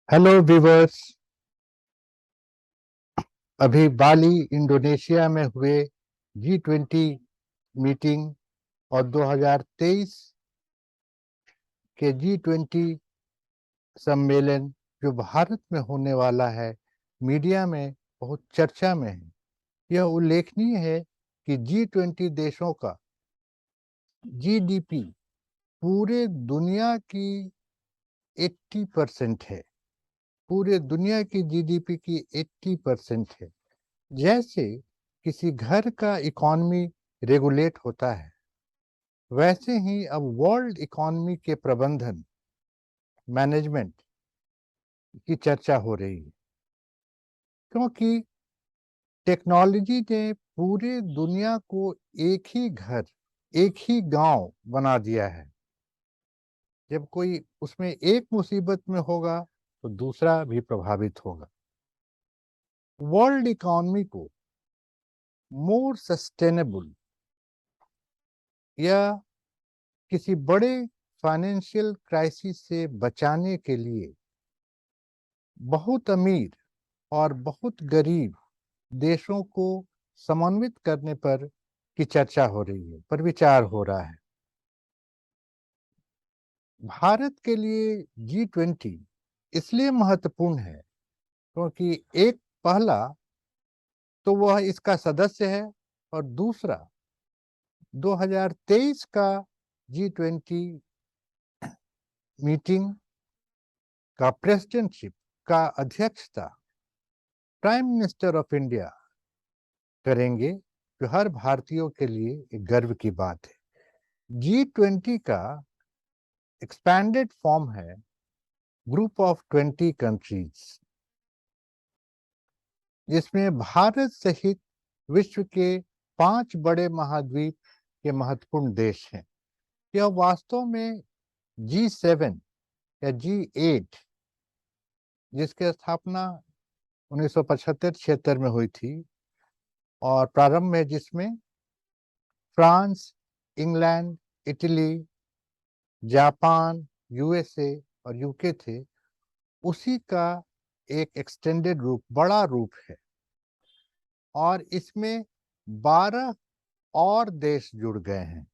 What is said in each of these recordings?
Hello viewers. अभी Bali Indonesia में हुए G20 मीटिंग और 2023 के G20 सम्मेलन जो भारत में होने वाला है, मीडिया में बहुत चर्चा में है। यह उल्लेखनीय है कि G20 देशों का जीडीपी पूरे दुनिया की 80% है। पूरे दुनिया की जीडीपी की 80% है। जैसे किसी घर का इकॉनमी रेगुलेट होता है, वैसे ही अब वर्ल्ड इकॉनमी के प्रबंधन मैनेजमेंट की चर्चा हो रही है, क्योंकि टेक्नोलॉजी ने पूरे दुनिया को एक ही घर, एक ही गांव बना दिया है। जब कोई उसमें एक मुसीबत में होगा तो दूसरा भी प्रभावित होगा। वर्ल्ड इकॉनमी को मोर सस्टेनेबल या किसी बड़े फाइनेंशियल क्राइसिस से बचाने के लिए बहुत अमीर और बहुत गरीब देशों को समन्वित करने पर की चर्चा हो रही है, पर विचार हो रहा है। भारत के लिए G20 इसलिए महत्वपूर्ण है क्योंकि एक पहला तो वह इसका सदस्य है, और दूसरा 2023 का G20 मीटिंग का प्रेसिडेंटशिप का अध्यक्षता प्राइम मिनिस्टर ऑफ इंडिया करेंगे, जो हर भारतीयों के लिए एक गर्व की बात है। G20 का एक्सपैंडेड फॉर्म है ग्रुप ऑफ 20 कंट्रीज, जिसमें भारत सहित विश्व के 5 बड़े महाद्वीप के महत्वपूर्ण देश हैं। यह वास्तव में G7 या G8, जिसकी स्थापना 1975-76 में हुई थी, और प्रारंभ में जिसमें France, England, Italy, Japan, USA और यूके थे, उसी का एक एक्सटेंडेड रूप, बड़ा रूप है। और इसमें 12 और देश जुड़ गए हैं,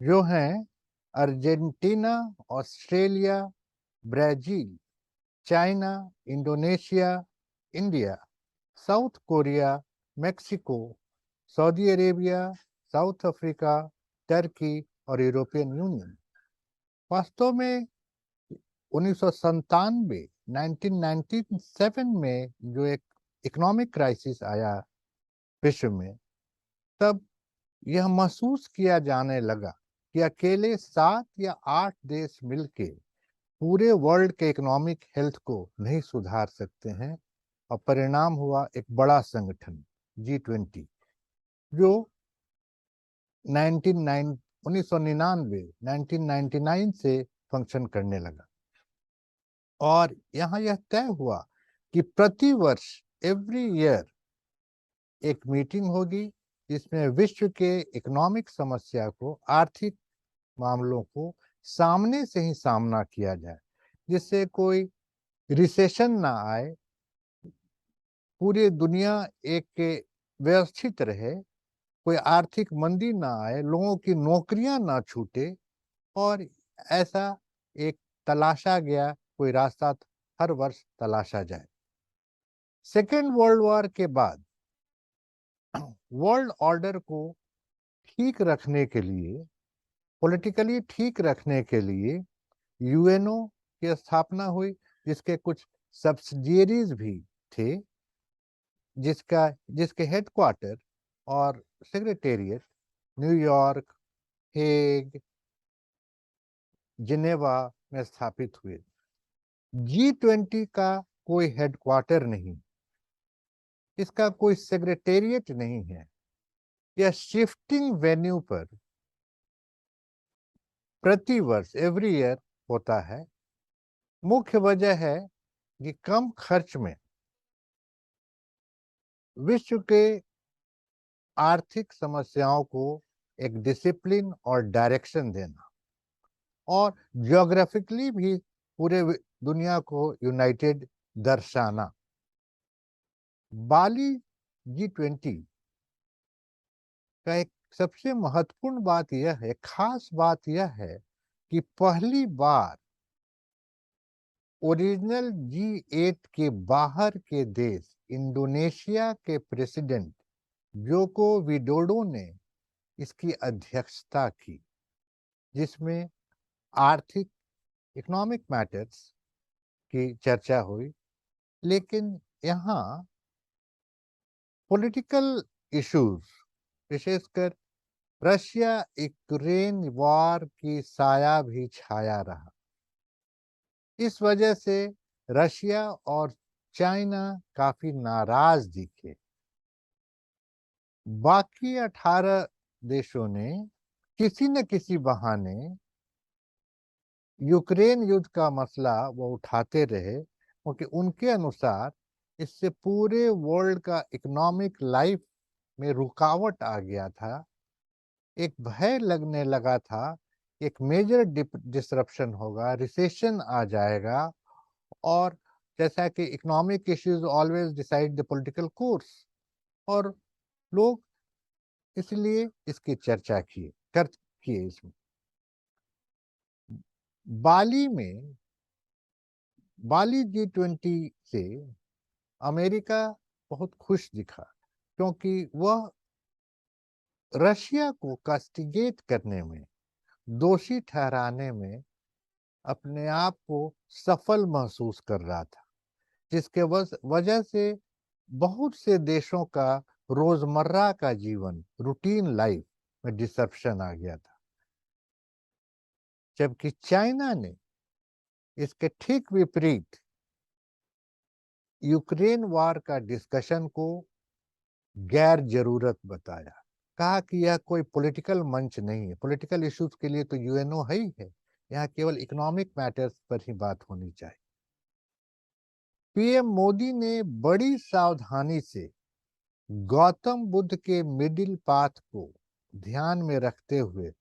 जो हैं Argentina, Australia, Brazil, China, Indonesia, India, south Korea, Mexico, Saudi Arabia, south Africa, Turkey और यूरोपियन यूनियन। वास्तव में 1997 1997 में जो एक इकोनॉमिक क्राइसिस आया विश्व में, तब यह महसूस किया जाने लगा कि अकेले 7 या 8 देश मिलके पूरे वर्ल्ड के इकोनॉमिक हेल्थ को नहीं सुधार सकते हैं। और परिणाम हुआ एक बड़ा संगठन G20, जो 1999 से फंक्शन करने लगा। और यहाँ यह तय हुआ कि प्रति वर्ष, एवरी ईयर, एक मीटिंग होगी जिसमें विश्व के इकोनॉमिक समस्या को, आर्थिक मामलों को सामने से ही सामना किया जाए, जिससे कोई रिसेशन ना आए, पूरी दुनिया एक व्यवस्थित रहे, कोई आर्थिक मंदी ना आए, लोगों की नौकरियां ना छूटे। और ऐसा एक तलाशा गया कोई रास्ता हर वर्ष तलाशा जाए। सेकेंड वर्ल्ड वॉर के बाद वर्ल्ड ऑर्डर को ठीक रखने के लिए, पॉलिटिकली ठीक रखने के लिए यूएनओ की स्थापना हुई, जिसके कुछ सब्सिडियरीज भी थे, जिसके हेडक्वार्टर और सेक्रेटेरिएट न्यूयॉर्क, हेग, जिनेवा में स्थापित हुए। G20 का कोई हेडक्वार्टर नहीं, इसका कोई सेक्रेटेरिएट नहीं है। यह शिफ्टिंग वेन्यू पर प्रति वर्ष, एवरी ईयर, होता है। मुख्य वजह है कि कम खर्च में विश्व के आर्थिक समस्याओं को एक डिसिप्लिन और डायरेक्शन देना, और ज्योग्राफिकली भी पूरे दुनिया को यूनाइटेड दर्शाना। बाली G20 का एक सबसे महत्वपूर्ण बात यह है, खास बात यह है कि पहली बार ओरिजिनल G8 के बाहर के देश इंडोनेशिया के प्रेसिडेंट जोको विडोडो ने इसकी अध्यक्षता की, जिसमें आर्थिक इकोनॉमिक मैटर्स की चर्चा हुई। लेकिन यहाँ पॉलिटिकल इश्यूज, विशेषकर रशिया यूक्रेन वॉर की साया भी छाया रहा। इस वजह से रशिया और चाइना काफी नाराज दिखे। बाकी 18 देशों ने किसी न किसी बहाने यूक्रेन युद्ध का मसला वो उठाते रहे, क्योंकि उनके अनुसार इससे पूरे वर्ल्ड का इकोनॉमिक लाइफ में रुकावट आ गया था। एक भय लगने लगा था, एक मेजर डिसरप्शन होगा, रिसेशन आ जाएगा। और जैसा कि economic issues always decide the political course, और लोग इसलिए इसकी चर्चा किए इसमें। बाली में बाली G20 से अमेरिका बहुत खुश दिखा, क्योंकि वह रशिया को कास्टिगेट करने में, दोषी ठहराने में अपने आप को सफल महसूस कर रहा था, जिसके वजह से बहुत से देशों का रोजमर्रा का जीवन, रूटीन लाइफ में डिसरप्शन आ गया था। जबकि चाइना ने इसके ठीक विपरीत यूक्रेन वॉर का डिस्कशन को गैर जरूरत बताया, कहा कि यह कोई पॉलिटिकल मंच नहीं है, पॉलिटिकल इश्यूज के लिए तो यूएनओ है ही है, यहाँ केवल इकोनॉमिक मैटर्स पर ही बात होनी चाहिए। पीएम मोदी ने बड़ी सावधानी से गौतम बुद्ध के मिडिल पाथ को ध्यान में रखते हुए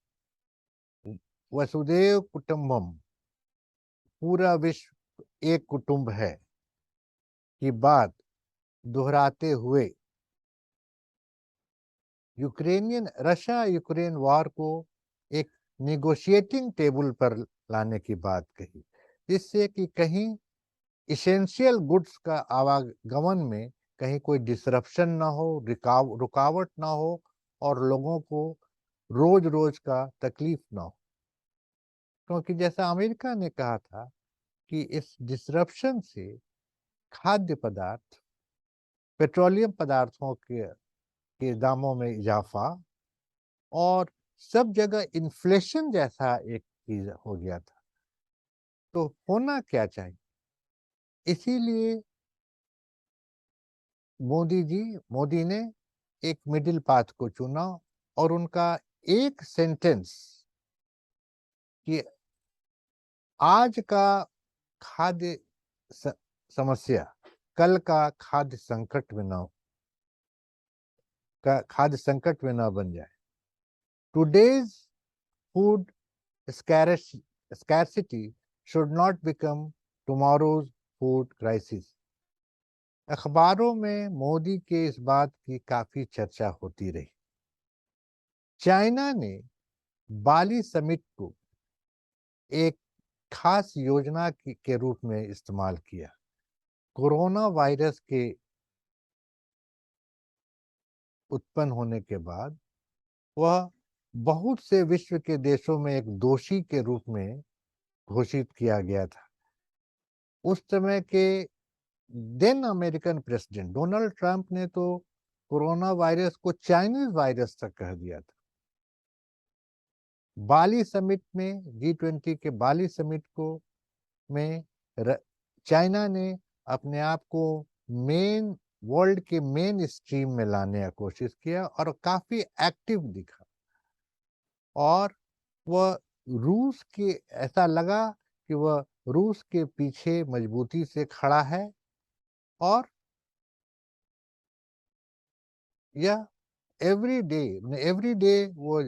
वसुदेव कुटुंबम, पूरा विश्व एक कुटुंब है, की बात दोहराते हुए रशिया यूक्रेन वॉर को एक निगोशिएटिंग टेबल पर लाने की बात कही, जिससे कि कहीं इसेंशियल गुड्स का आवागमन में कहीं कोई डिसरप्शन ना हो, रुकावट ना हो, और लोगों को रोज रोज का तकलीफ ना हो। क्योंकि जैसा अमेरिका ने कहा था कि इस डिसरप्शन से खाद्य पदार्थ, पेट्रोलियम पदार्थों के दामों में इजाफा, और सब जगह इन्फ्लेशन जैसा एक चीज हो गया था। तो होना क्या चाहिए, इसीलिए मोदी ने एक मिडिल पाथ को चुना, और उनका एक सेंटेंस कि आज का खाद्य समस्या कल का खाद्य संकट में न बन जाए। Today's food scarcity should not become tomorrow's food crisis। अखबारों में मोदी के इस बात की काफी चर्चा होती रही। चाइना ने बाली समिट को एक खास योजना के रूप में इस्तेमाल किया। कोरोना वायरस के उत्पन्न होने के बाद वह बहुत से विश्व के देशों में एक दोषी के रूप में घोषित किया गया था। उस समय के then American president Donald Trump ने तो कोरोना वायरस को चाइनीज वायरस तक कह दिया था। बाली समिट में G20 के बाली समिट को में चाइना ने अपने आप को वर्ल्ड के मेन स्ट्रीम में लाने का कोशिश किया, और काफी एक्टिव दिखा। और वह रूस के ऐसा लगा कि वह रूस के पीछे मजबूती से खड़ा है, और यह एवरी डे वो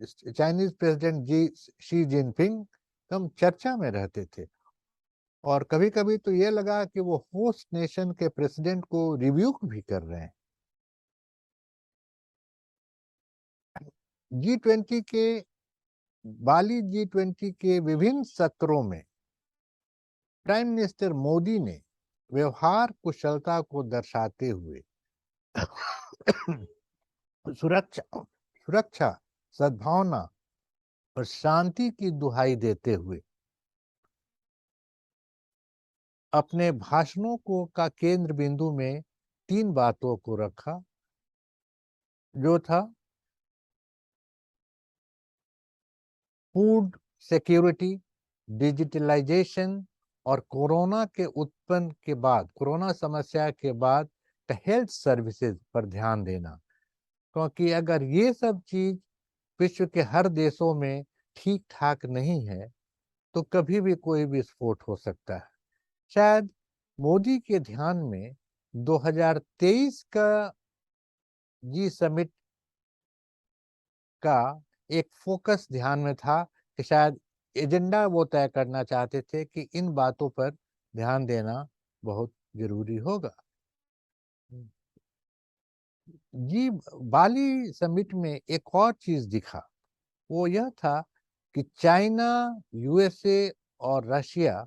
चाइनीज प्रेसिडेंट शी जिनपिंग हम चर्चा में रहते थे। और कभी कभी तो ये लगा कि वो होस्ट नेशन के प्रेसिडेंट को रिव्यूक भी कर रहे हैं। G20 के बाली G20 के विभिन्न सत्रों में प्राइम मिनिस्टर मोदी ने व्यवहार कुशलता को दर्शाते हुए सुरक्षा सुरक्षा सद्भावना और शांति की दुहाई देते हुए अपने भाषणों को का केंद्र बिंदु में 3 बातों को रखा, जो था फूड सिक्योरिटी, डिजिटलाइजेशन और कोरोना समस्या के बाद हेल्थ सर्विसेज पर ध्यान देना। क्योंकि अगर ये सब चीज विश्व के हर देशों में ठीक ठाक नहीं है तो कभी भी कोई भी विस्फोट हो सकता है। शायद मोदी के ध्यान में 2023 का जी समिट का एक फोकस ध्यान में था कि शायद एजेंडा वो तय करना चाहते थे कि इन बातों पर ध्यान देना बहुत जरूरी होगा। जी बाली समिट में एक और चीज दिखा, वो यह था कि चाइना, यूएसए और रशिया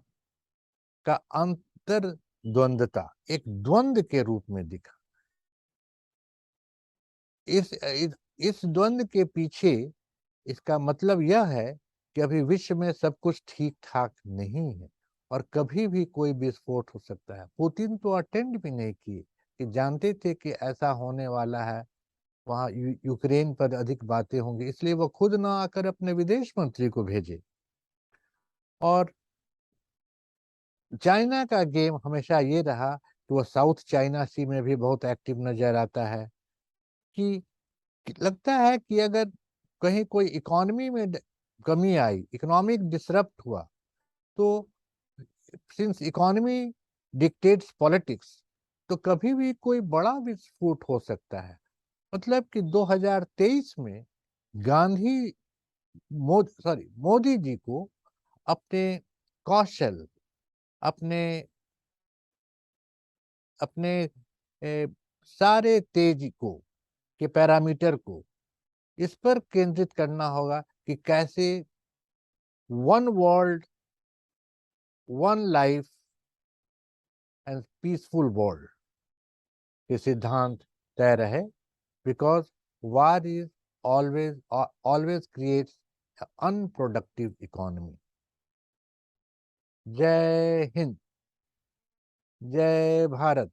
का अंतर द्वंद्वता एक द्वंद्व के रूप में दिखा। इस द्वंद्व के पीछे इसका मतलब यह है कि अभी विश्व में सब कुछ ठीक ठाक नहीं है और कभी भी कोई विस्फोट हो सकता है। पुतिन तो अटेंड भी नहीं किए कि जानते थे कि ऐसा होने वाला है, वहां यूक्रेन पर अधिक बातें होंगी, इसलिए वो खुद ना आकर अपने विदेश मंत्री को भेजे। और चाइना का गेम हमेशा ये रहा कि वो साउथ चाइना सी में भी बहुत एक्टिव नजर आता है। कि लगता है कि अगर कहीं कोई इकोनॉमी में कमी आई, इकोनॉमिक डिसरप्ट हुआ, तो सिंस इकोनॉमी डिक्टेट्स पॉलिटिक्स, तो कभी भी कोई बड़ा विस्फोट हो सकता है। मतलब कि 2023 में गांधी मोदी जी को अपने कौशल, अपने अपने सारे तेज को के पैरामीटर को इस पर केंद्रित करना होगा कि कैसे one world, one life and peaceful world के सिद्धांत तय रहे। Because war is always creates unproductive economy. जय हिंद, जय भारत।